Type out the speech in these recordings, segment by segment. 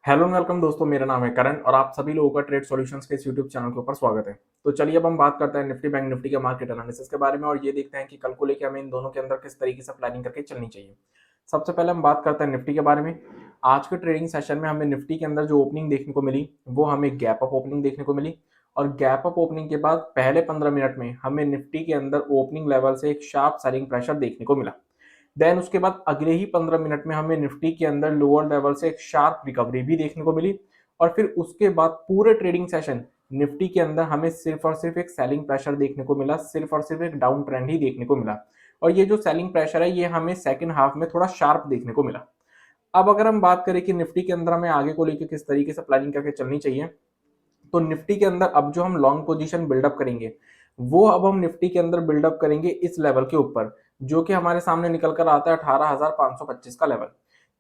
Hello and welcome दोस्तों, मेरा नाम है करण और आप सभी लोगों का ट्रेड सॉल्यूशंस के इस यूट्यूब चैनल के ऊपर स्वागत है। तो चलिए अब हम बात करते हैं निफ्टी बैंक निफ्टी के मार्केट एनालिसिस के बारे में और ये देखते हैं कि कल को लेकर हमें इन दोनों के अंदर किस तरीके से प्लानिंग करके चलनी चाहिए। सबसे पहले हम बात करते हैं निफ्टी के बारे में। आज के ट्रेडिंग सेशन में हमें निफ्टी के अंदर जो ओपनिंग देखने को मिली वो हमें गैप अप ओपनिंग देखने को मिली और गैप अप ओपनिंग के बाद पहले 15 मिनट में हमें निफ्टी के अंदर ओपनिंग लेवल से एक शार्प सेलिंग प्रेशर देखने को मिला। देन उसके बाद अगले ही 15 मिनट में हमें निफ्टी के अंदर लोअर लेवल से एक शार्प रिकवरी भी देखने को मिली और फिर उसके बाद पूरे ट्रेडिंग सेशन निफ्टी के अंदर हमें सिर्फ और सिर्फ एक सेलिंग प्रेशर देखने को मिला, सिर्फ और सिर्फ एक डाउन ट्रेंड ही देखने को मिला। और ये जो सेलिंग प्रेशर है ये हमें सेकंड हाफ में थोड़ा शार्प देखने को मिला। अब अगर हम बात करें कि निफ्टी के अंदर हमें आगे को लेकर किस तरीके से प्लानिंग करके चलनी चाहिए, तो निफ्टी के अंदर अब जो हम लॉन्ग पोजीशन बिल्डअप करेंगे वो अब हम निफ्टी के अंदर बिल्डअप करेंगे इस लेवल के ऊपर जो कि हमारे सामने निकल कर आता है 18,525 का लेवल।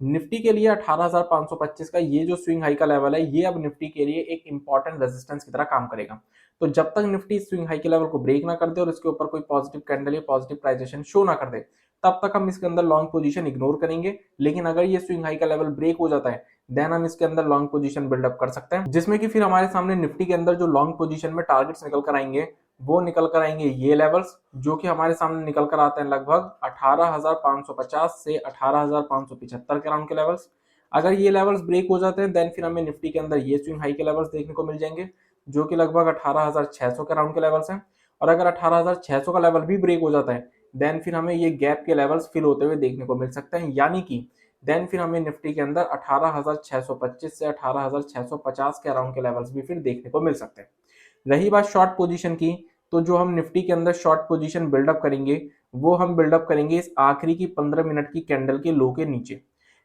निफ्टी के लिए 18,525 का ये जो स्विंग हाई का लेवल है ये अब निफ्टी के लिए एक इंपॉर्टेंट रेजिस्टेंस की तरह काम करेगा। तो जब तक निफ्टी स्विंग हाई के लेवल को ब्रेक ना कर दे और इसके ऊपर कोई पॉजिटिव कैंडल या पॉजिटिव प्राइजेशन शो ना कर दे तब तक हम इसके अंदर लॉन्ग पोजीशन इग्नोर करेंगे। लेकिन अगर ये स्विंग हाई का लेवल ब्रेक हो जाता है देन हम इसके अंदर लॉन्ग पोजीशन बिल्डअप कर सकते हैं, जिसमें कि फिर हमारे सामने निफ्टी के अंदर जो लॉन्ग पोजीशन में टारगेट्स निकल कर आएंगे वो निकल कर आएंगे ये लेवल्स जो कि हमारे सामने निकल कर आते हैं लगभग 18,550 से 18,575 के राउंड के लेवल्स। अगर ये लेवल्स ब्रेक हो जाते हैं देन फिर हमें निफ्टी के अंदर ये स्विंग हाई के लेवल्स देखने को मिल जाएंगे जो कि लगभग 18,600 के राउंड के लेवल्स हैं। और अगर 18,600 का लेवल भी ब्रेक हो जाता है देन फिर हमें ये गैप के लेवल्स फिल होते हुए देखने को मिल सकते हैं, यानी कि देन फिर हमें निफ्टी के अंदर 18,625 से 18,650 के अराउंड के लेवल्स भी फिर देखने को मिल सकते हैं। रही बात शॉर्ट पोजीशन की, तो जो हम निफ्टी के अंदर शॉर्ट पोजीशन बिल्डअप करेंगे वो हम बिल्डअप करेंगे इस आखिरी की 15 मिनट की कैंडल के लो के नीचे।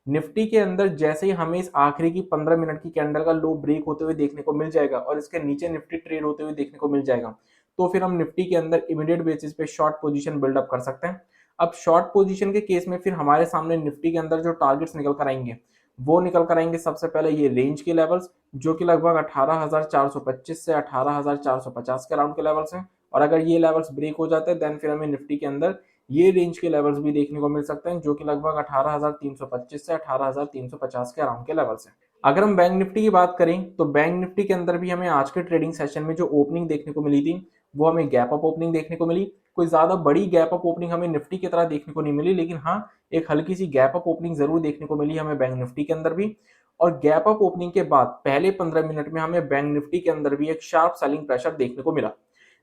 निफ्टी के अंदर जैसे ही हमें इस आखिरी की 15 मिनट की कैंडल का लो ब्रेक होते हुए देखने को मिल जाएगा और इसके नीचे निफ्टी ट्रेड होते हुए देखने को मिल जाएगा तो फिर हम निफ्टी के अंदर इमीडिएट बेसिस पे शॉर्ट पोजीशन बिल्डअप कर सकते हैं। अब शॉर्ट पोजीशन के केस में फिर हमारे सामने निफ्टी के अंदर जो टारगेट्स निकल कर आएंगे वो निकल कर आएंगे सबसे पहले ये रेंज के लेवल्स जो कि लगभग 18,425 से 18,450 के राउंड के लेवल्स हैं। और अगर ये लेवल्स ब्रेक हो जाते हैं देन फिर हमें निफ्टी के अंदर ये रेंज के लेवल्स भी देखने को मिल सकते हैं जो कि लगभग 18,325 से 18,350 के अराउंड के लेवल्स हैं। अगर हम बैंक निफ्टी की बात करें तो बैंक निफ्टी के अंदर भी हमें आज के ट्रेडिंग सेशन में जो ओपनिंग देखने को मिली थी वो हमें गैप अप ओपनिंग देखने को मिली। कोई ज्यादा बड़ी गैप अप ओपनिंग हमें निफ्टी की तरह देखने को नहीं मिली, लेकिन हाँ एक हल्की सी गैप अप ओपनिंग जरूर देखने को मिली हमें बैंक निफ्टी के अंदर भी। और गैप अप ओपनिंग के बाद पहले 15 मिनट में हमें बैंक निफ्टी के अंदर भी एक शार्प सेलिंग प्रेशर देखने को मिला।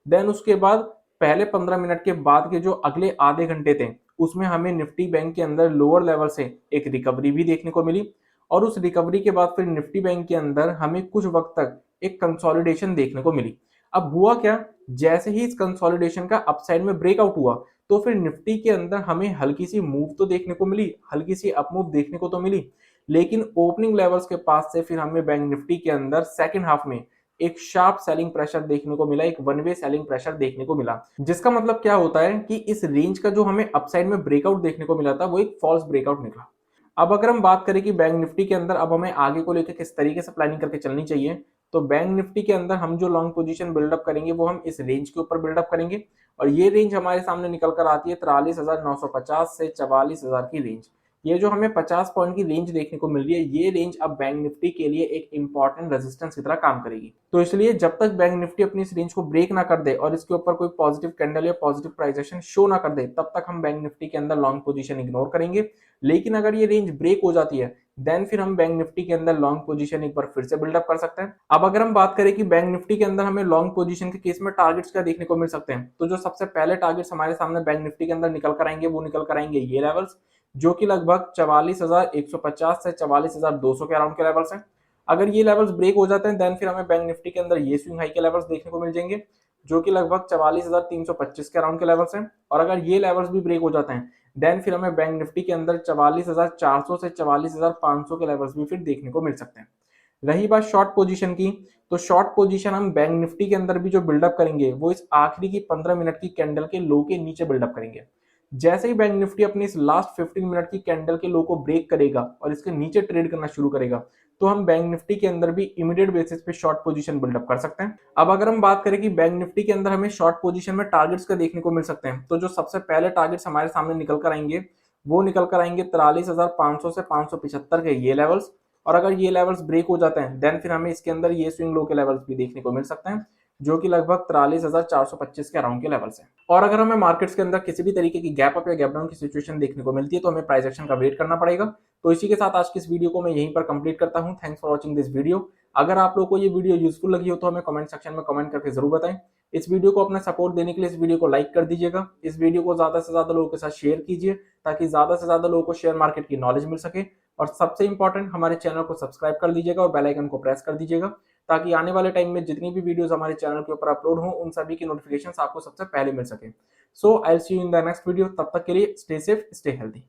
देन उसके बाद पहले 15 मिनट के बाद के जो अगले आधे घंटे थे उसमें हमें निफ्टी बैंक के अंदर लोअर लेवल से एक रिकवरी भी देखने को मिली। और उस रिकवरी के बाद फिर निफ्टी बैंक के अंदर हमें कुछ वक्त तक एक कंसोलिडेशन देखने को मिली। अब हुआ क्या, जैसे ही इस कंसोलिडेशन का अपसाइड में ब्रेकआउट हुआ तो फिर निफ्टी के अंदर हमें हल्की सी मूव तो देखने को मिली, हल्की सी अप मूव देखने को तो मिली, लेकिन ओपनिंग लेवल्स के पास से फिर हमें बैंक निफ्टी के अंदर सेकंड हाफ में एक शार्प सेलिंग प्रेशर देखने को मिला, एक वन वे सेलिंग प्रेशर देखने को मिला। जिसका मतलब क्या होता है कि इस रेंज का जो हमें अपसाइड में ब्रेकआउट देखने को मिला था वो एक फॉल्स ब्रेकआउट निकला। अब अगर हम बात करें कि बैंक निफ्टी के अंदर अब हमें आगे को लेकर किस तरीके से प्लानिंग करके चलनी चाहिए, तो बैंक निफ्टी के अंदर हम जो लॉन्ग पोजीशन बिल्डअप करेंगे वो हम इस रेंज के ऊपर बिल्डअप करेंगे। और ये रेंज हमारे सामने निकल कर आती है 43,950 से 44,000 की रेंज। ये जो हमें 50 पॉइंट की रेंज देखने को मिल रही है ये रेंज अब बैंक निफ्टी के लिए एक इंपॉर्टेंट रेजिस्टेंस की तरह काम करेगी। तो इसलिए जब तक बैंक निफ्टी अपनी इस रेंज को ब्रेक ना कर दे और इसके ऊपर कोई पॉजिटिव कैंडल या पॉजिटिव प्राइजेशन शो ना कर दे तब तक हम बैंक निफ्टी के अंदर लॉन्ग पोजीशन इग्नोर करेंगे। लेकिन अगर ये रेंज ब्रेक हो जाती है देन फिर हम बैंक निफ्टी के अंदर लॉन्ग पोजीशन एक बार फिर से बिल्डअप कर सकते हैं। अब अगर हम बात करें कि बैंक निफ्टी के अंदर हमें लॉन्ग पोजीशन के केस में टारगेट्स क्या देखने को मिल सकते हैं, तो जो सबसे पहले टारगेट्स हमारे सामने बैंक निफ्टी के अंदर निकल कर आएंगे वो निकल कर आएंगे ये लेवल्स जो कि लगभग 44,150 से 44,200 के अराउंड के लेवल्स हैं। अगर ये लेवल्स ब्रेक हो जाते हैं देन फिर हमें बैंक निफ्टी के अंदर ये स्विंग हाई के लेवल्स देखने को मिल जाएंगे जो कि लगभग 44,325 के अराउंड के लेवल्स हैं। और अगर ये लेवल्स भी ब्रेक हो जाते हैं देन फिर हमें बैंक निफ्टी के अंदर 44,400 से 44,500 के लेवल्स भी फिर देखने को मिल सकते हैं। रही बात शॉर्ट पोजीशन की, तो शॉर्ट पोजीशन हम बैंक निफ्टी के अंदर भी जो बिल्डअप करेंगे वो इस आखिरी की 15 मिनट की कैंडल के लो के नीचे बिल्डअप करेंगे। जैसे ही बैंक निफ्टी अपनी इस लास्ट 15 मिनट की कैंडल के लो को ब्रेक करेगा और इसके नीचे ट्रेड करना शुरू करेगा तो हम बैंक निफ्टी के अंदर भी इमीडिएट बेसिस पे शॉर्ट पोजीशन बिल्डअप कर सकते हैं। अब अगर हम बात करें कि बैंक निफ्टी के अंदर हमें शॉर्ट पोजीशन में टारगेट्स का देखने को मिल सकते हैं, तो जो सबसे पहले टारगेट्स हमारे सामने निकल कर आएंगे वो निकल कर आएंगे 43,500 से 575 के ये लेवल्स। और अगर ये लेवल्स ब्रेक हो जाते हैं देन फिर हमें इसके अंदर ये स्विंग लो के लेवल्स भी देखने को मिल सकते हैं, जो कि लगभग 43,425 के अराउंड के लेवल्स हैं। और अगर हमें मार्केट्स के अंदर किसी भी तरीके की गैप अप या गैप डाउन की सिचुएशन देखने को मिलती है तो हमें प्राइस एक्शन का वेट करना पड़ेगा। तो इसी के साथ आज की इस वीडियो को मैं यहीं पर कंप्लीट करता हूं। Thanks for watching this video. अगर आप लोगों को ये वीडियो यूजफुल लगी हो तो हमें कमेंट सेक्शन में कमेंट करके जरूर बताएं। इस वीडियो को अपना सपोर्ट देने के लिए इस वीडियो को लाइक कर दीजिएगा। इस वीडियो को ज्यादा से ज्यादा लोगों के साथ शेयर कीजिए ताकि ज्यादा से ज्यादा लोगों को शेयर मार्केट की नॉलेज मिल सके। और सबसे इंपॉर्टेंट, हमारे चैनल को सब्सक्राइब कर दीजिएगा और बेल आइकन को प्रेस कर दीजिएगा ताकि आने वाले टाइम में जितनी भी वीडियोस हमारे चैनल के ऊपर अपलोड हो उन सभी की नोटिफिकेशंस आपको सबसे पहले मिल सके। So I will see you in the next video. तब तक के लिए स्टे सेफ, स्टे हेल्दी।